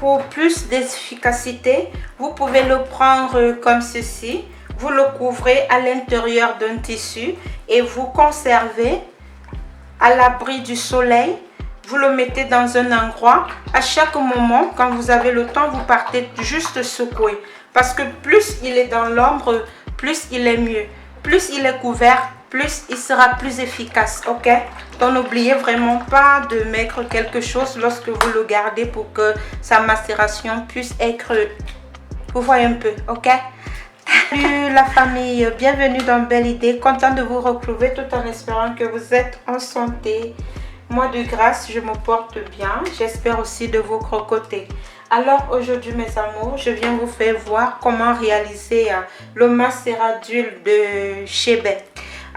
pour plus d'efficacité, vous pouvez le prendre comme ceci. Vous le couvrez à l'intérieur d'un tissu et vous conservez à l'abri du soleil. Vous le mettez dans un endroit. À chaque moment, quand vous avez le temps, vous partez juste secouer. Parce que plus il est dans l'ombre, plus il est mieux. Plus il est couvert, plus il sera plus efficace, ok? Donc n'oubliez vraiment pas de mettre quelque chose lorsque vous le gardez pour que sa macération puisse être, vous voyez un peu, ok? Salut la famille, bienvenue dans Belle Idée, content de vous retrouver tout en espérant que vous êtes en santé. Moi de grâce, je me porte bien, j'espère aussi de votre côté. Alors aujourd'hui mes amours, je viens vous faire voir comment réaliser le macérat d'huile de chébet.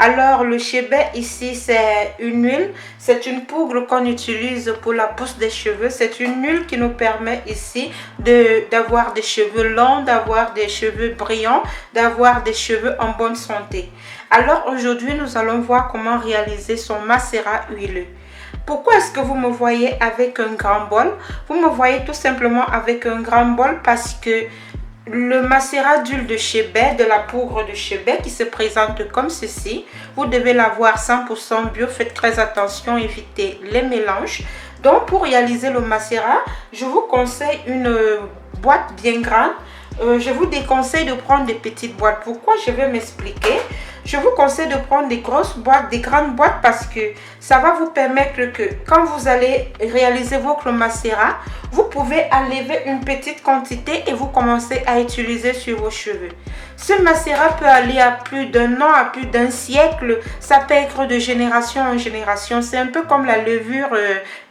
Alors le chébet ici c'est une huile, c'est une poudre qu'on utilise pour la pousse des cheveux. C'est une huile qui nous permet ici d'avoir des cheveux longs, d'avoir des cheveux brillants, d'avoir des cheveux en bonne santé. Alors aujourd'hui nous allons voir comment réaliser son macérat huileux. Pourquoi est-ce que vous me voyez avec un grand bol? Vous me voyez tout simplement avec un grand bol parce que le macérat d'huile de chébet, de la poudre de chébet qui se présente comme ceci, vous devez l'avoir 100% bio, faites très attention, évitez les mélanges. Donc pour réaliser le macérat, je vous conseille une boîte bien grande. Je vous déconseille de prendre des petites boîtes. Pourquoi? Je vais m'expliquer. Je vous conseille de prendre des grosses boîtes, des grandes boîtes parce que ça va vous permettre que quand vous allez réaliser votre macérat, vous pouvez enlever une petite quantité et vous commencez à utiliser sur vos cheveux. Ce macérat peut aller à plus d'un an, à plus d'un siècle. Ça peut être de génération en génération. C'est un peu comme la levure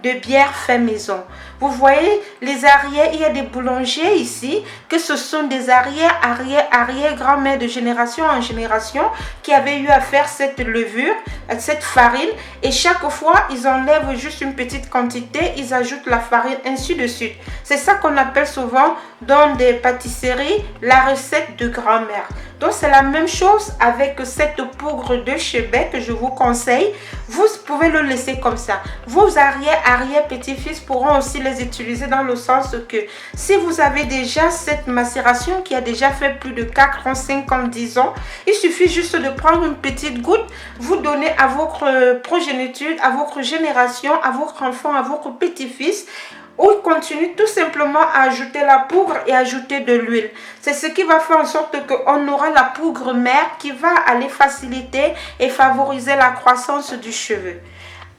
de bière fait maison. Vous voyez, les arrières, il y a des boulangers ici, que ce sont des arrière-grand-mères de génération en génération qui avaient eu à faire cette levure, cette farine. Et chaque fois, ils enlèvent juste une petite quantité, ils ajoutent la farine, ainsi de suite. C'est ça qu'on appelle souvent dans des pâtisseries la recette de grand-mère. Donc c'est la même chose avec cette poudre de chébet que je vous conseille. Vous pouvez le laisser comme ça. Vos arrière-petits-fils pourront aussi les utiliser dans le sens que si vous avez déjà cette macération qui a déjà fait plus de 4 ans, 5 ans, 10 ans, il suffit juste de prendre une petite goutte, vous donner à votre progéniture, à votre génération, à votre enfant, à votre petit-fils. Ou continue tout simplement à ajouter la poudre et ajouter de l'huile. C'est ce qui va faire en sorte qu'on aura la poudre mère qui va aller faciliter et favoriser la croissance du cheveu.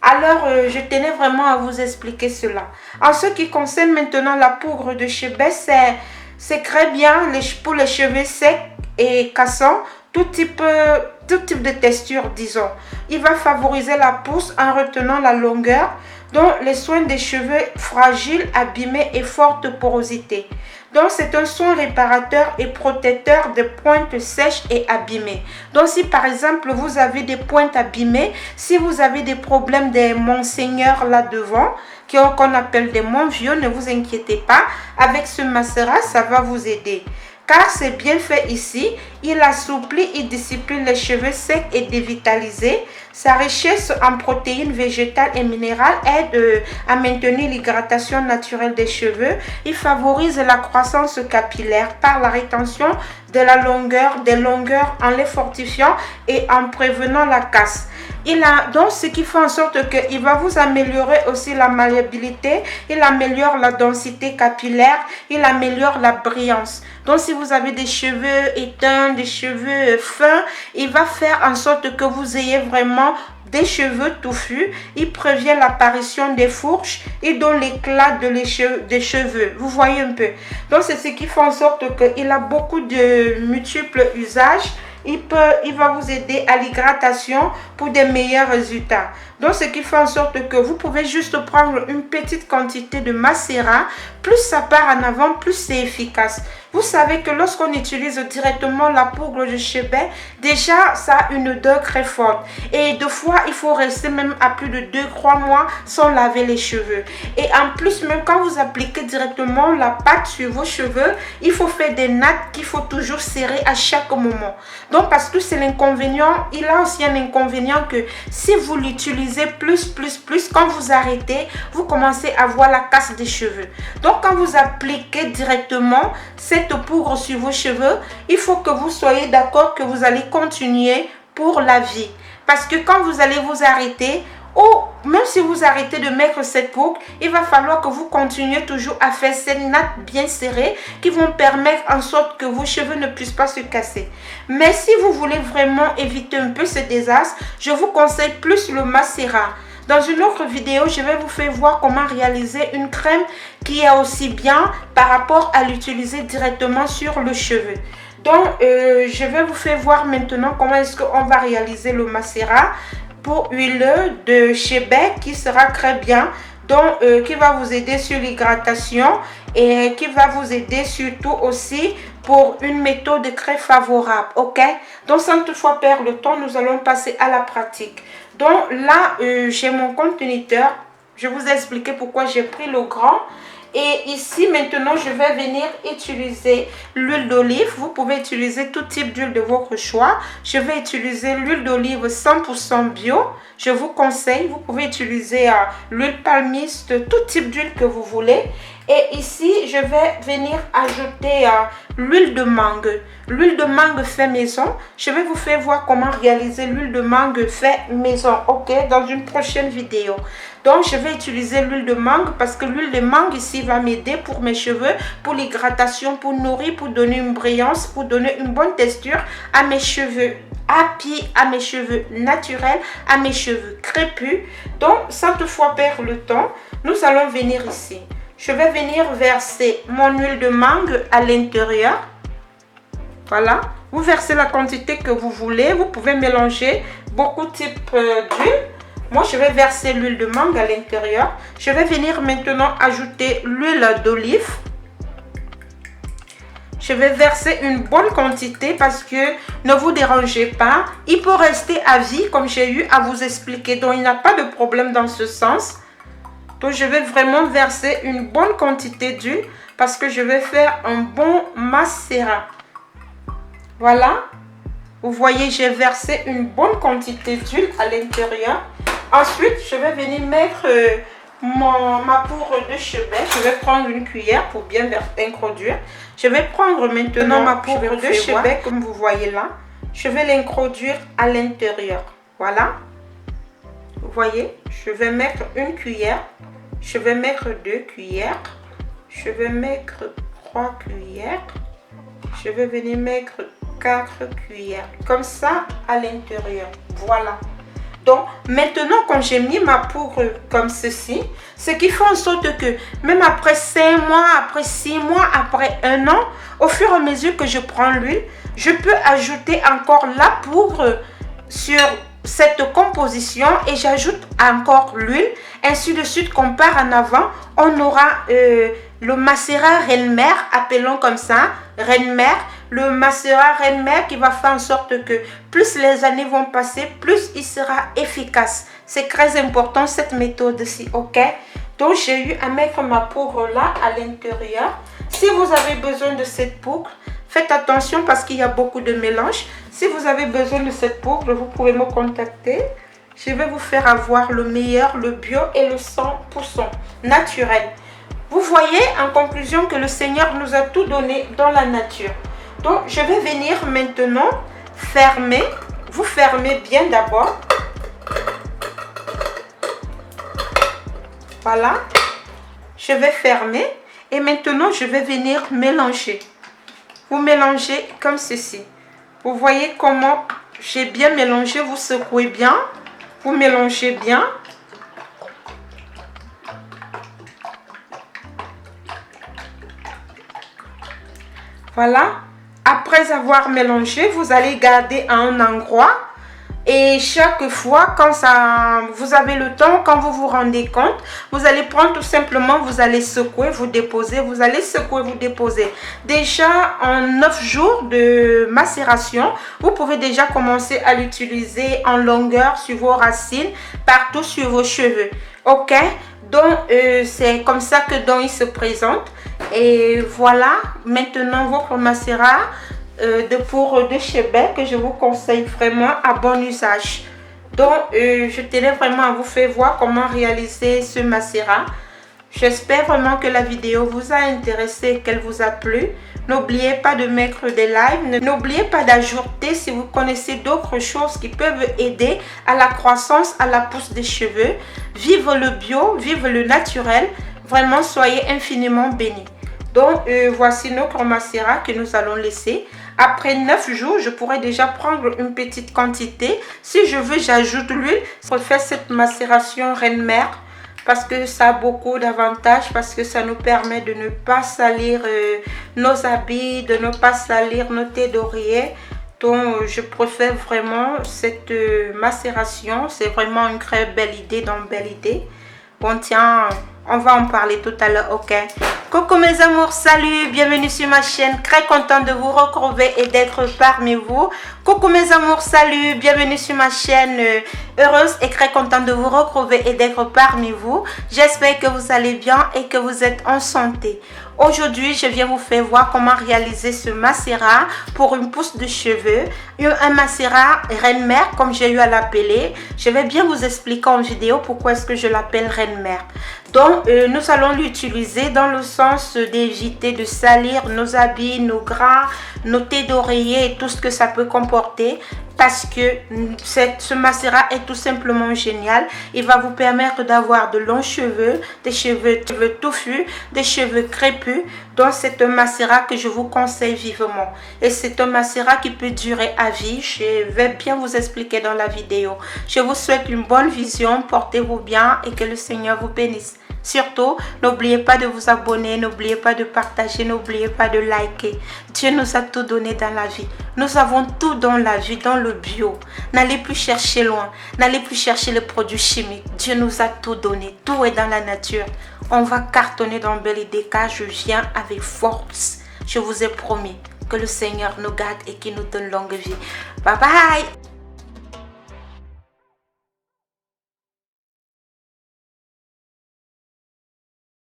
Alors, je tenais vraiment à vous expliquer cela. En ce qui concerne maintenant la poudre de chébet, c'est très bien pour les cheveux secs et cassants, tout type de texture, disons. Il va favoriser la pousse en retenant la longueur, donc les soins des cheveux fragiles, abîmés et forte porosité. Donc c'est un soin réparateur et protecteur des pointes sèches et abîmées. Donc si par exemple vous avez des pointes abîmées, si vous avez des problèmes des monseigneurs là devant, qu'on appelle des monts vieux, ne vous inquiétez pas, avec ce macérat ça va vous aider. Car c'est bien fait ici, il assouplit, il discipline les cheveux secs et dévitalisés. Sa richesse en protéines végétales et minérales aide à maintenir l'hydratation naturelle des cheveux. Il favorise la croissance capillaire par la rétention de la longueur, des longueurs en les fortifiant et en prévenant la casse. Il a donc ce qui fait en sorte qu'il va vous améliorer aussi la malléabilité, il améliore la densité capillaire, il améliore la brillance. Donc si vous avez des cheveux éteints, des cheveux fins, il va faire en sorte que vous ayez vraiment des cheveux touffus. Il prévient l'apparition des fourches, il donne l'éclat des cheveux. Vous voyez un peu. Donc c'est ce qui fait en sorte qu'il a beaucoup de multiples usages. Il va vous aider à l'hydratation pour des meilleurs résultats. Donc ce qui fait en sorte que vous pouvez juste prendre une petite quantité de macérat. Plus ça part en avant, plus c'est efficace. Vous savez que lorsqu'on utilise directement la poudre de chébet, déjà ça a une odeur très forte. Et deux fois, il faut rester même à plus de 2-3 mois sans laver les cheveux. Et en plus, même quand vous appliquez directement la pâte sur vos cheveux, il faut faire des nattes qu'il faut toujours serrer à chaque moment. Donc Donc parce que c'est l'inconvénient, il a aussi un inconvénient que si vous l'utilisez plus, quand vous arrêtez, vous commencez à voir la casse des cheveux. Donc quand vous appliquez directement cette poudre sur vos cheveux, il faut que vous soyez d'accord que vous allez continuer pour la vie. Parce que quand vous allez vous arrêter, ou même si vous arrêtez de mettre cette poudre, il va falloir que vous continuez toujours à faire ces nattes bien serrées qui vont permettre en sorte que vos cheveux ne puissent pas se casser. Mais si vous voulez vraiment éviter un peu ce désastre, je vous conseille plus le macérat. Dans une autre vidéo, je vais vous faire voir comment réaliser une crème qui est aussi bien par rapport à l'utiliser directement sur le cheveu. Donc, je vais vous faire voir maintenant comment est-ce qu'on va réaliser le macérat pour huile de chez Beck qui sera très bien, donc qui va vous aider sur l'hydratation et qui va vous aider surtout aussi pour une méthode très favorable. Ok, donc sans toutefois perdre le temps, nous allons passer à la pratique. Donc là, j'ai mon conteneur. Je vous ai expliqué pourquoi j'ai pris le grand. Et ici, maintenant, je vais venir utiliser l'huile d'olive. Vous pouvez utiliser tout type d'huile de votre choix. Je vais utiliser l'huile d'olive 100% bio. Je vous conseille, vous pouvez utiliser l'huile palmiste, tout type d'huile que vous voulez. Et ici, je vais venir ajouter l'huile de mangue. L'huile de mangue fait maison. Je vais vous faire voir comment réaliser l'huile de mangue fait maison, ok, dans une prochaine vidéo. Donc, je vais utiliser l'huile de mangue parce que l'huile de mangue ici va m'aider pour mes cheveux, pour l'hydratation, pour nourrir, pour donner une brillance, pour donner une bonne texture à mes cheveux happy, à mes cheveux naturels, à mes cheveux crépus. Donc, sans toutefois perdre le temps, nous allons venir ici. Je vais venir verser mon huile de mangue à l'intérieur. Voilà. Vous versez la quantité que vous voulez. Vous pouvez mélanger beaucoup de types d'huile. Moi, je vais verser l'huile de mangue à l'intérieur. Je vais venir maintenant ajouter l'huile d'olive. Je vais verser une bonne quantité parce que ne vous dérangez pas. Il peut rester à vie comme j'ai eu à vous expliquer. Donc, il n'y a pas de problème dans ce sens. Donc, je vais vraiment verser une bonne quantité d'huile parce que je vais faire un bon macérat. Voilà. Vous voyez, j'ai versé une bonne quantité d'huile à l'intérieur. Ensuite, je vais venir mettre ma poudre de cheveux. Je vais prendre une cuillère pour bien introduire. Je vais prendre maintenant ma poudre de cheveux comme vous voyez là. Je vais l'introduire à l'intérieur. Voilà. Vous voyez, je vais mettre une cuillère. Je vais mettre 2 cuillères. Je vais mettre 3 cuillères. Je vais venir mettre 4 cuillères. Comme ça à l'intérieur. Voilà. Donc, maintenant, quand j'ai mis ma poudre comme ceci, ce qui fait en sorte que même après 5 mois, après 6 mois, après 1 an, au fur et à mesure que je prends l'huile, je peux ajouter encore la poudre sur cette composition et j'ajoute encore l'huile. Ainsi de suite, qu'on part en avant, on aura le macérat reine-mère, appelons comme ça, reine-mère. Le macérat reine-mère qui va faire en sorte que plus les années vont passer, plus il sera efficace. C'est très important cette méthode-ci, ok? Donc, j'ai eu à mettre ma poudre là à l'intérieur. Si vous avez besoin de cette poudre, faites attention parce qu'il y a beaucoup de mélange. Si vous avez besoin de cette poudre, vous pouvez me contacter. Je vais vous faire avoir le meilleur, le bio et le 100% naturel. Vous voyez en conclusion que le Seigneur nous a tout donné dans la nature. Donc, je vais venir maintenant fermer. Vous fermez bien d'abord. Voilà. Je vais fermer. Et maintenant, je vais venir mélanger. Vous mélangez comme ceci. Vous voyez comment j'ai bien mélangé. Vous secouez bien. Vous mélangez bien. Voilà. Après avoir mélangé, vous allez garder à un endroit. Et chaque fois, quand vous avez le temps, quand vous vous rendez compte, vous allez prendre tout simplement, vous allez secouer, vous déposer, vous allez secouer, vous déposer. Déjà, en 9 jours de macération, vous pouvez déjà commencer à l'utiliser en longueur sur vos racines, partout sur vos cheveux. Ok? Donc, c'est comme ça que il se présente. Et voilà, maintenant votre macérat de poudre de chez Belle que je vous conseille vraiment à bon usage. Donc, je tenais vraiment à vous faire voir comment réaliser ce macérat. J'espère vraiment que la vidéo vous a intéressé, qu'elle vous a plu. N'oubliez pas de mettre des likes. N'oubliez pas d'ajouter si vous connaissez d'autres choses qui peuvent aider à la croissance, à la pousse des cheveux. Vive le bio, vive le naturel. Vraiment, soyez infiniment bénis. Donc, voici notre macérat que nous allons laisser. Après 9 jours, je pourrais déjà prendre une petite quantité. Si je veux, j'ajoute l'huile. Je préfère cette macération reine-mère parce que ça a beaucoup d'avantages, parce que ça nous permet de ne pas salir nos habits, de ne pas salir nos thés d'oreiller. Donc, je préfère vraiment cette macération. C'est vraiment une très belle idée, donc belle idée. Bon, tiens, on va en parler tout à l'heure, ok? Coucou mes amours, salut, bienvenue sur ma chaîne, très contente de vous retrouver et d'être parmi vous. Coucou mes amours, salut, bienvenue sur ma chaîne, heureuse et très contente de vous retrouver et d'être parmi vous. J'espère que vous allez bien et que vous êtes en santé. Aujourd'hui, je viens vous faire voir comment réaliser ce macérat pour une pousse de cheveux. Un macérat reine-mère, comme j'ai eu à l'appeler. Je vais bien vous expliquer en vidéo pourquoi est-ce que je l'appelle reine-mère. Donc, nous allons l'utiliser dans le sens d'éviter de salir nos habits, nos gras, nos thés d'oreiller et tout ce que ça peut comporter. Parce que ce macérat est tout simplement génial. Il va vous permettre d'avoir de longs cheveux, des cheveux touffus, des cheveux crépus. Donc c'est un macérat que je vous conseille vivement. Et c'est un macérat qui peut durer à vie. Je vais bien vous expliquer dans la vidéo. Je vous souhaite une bonne vision. Portez-vous bien et que le Seigneur vous bénisse. Surtout, n'oubliez pas de vous abonner, n'oubliez pas de partager, n'oubliez pas de liker. Dieu nous a tout donné dans la vie. Nous avons tout dans la vie, dans le bio. N'allez plus chercher loin, n'allez plus chercher les produits chimiques. Dieu nous a tout donné, tout est dans la nature. On va cartonner dans Belle Idée car je viens avec force. Je vous ai promis que le Seigneur nous garde et qu'il nous donne longue vie. Bye bye!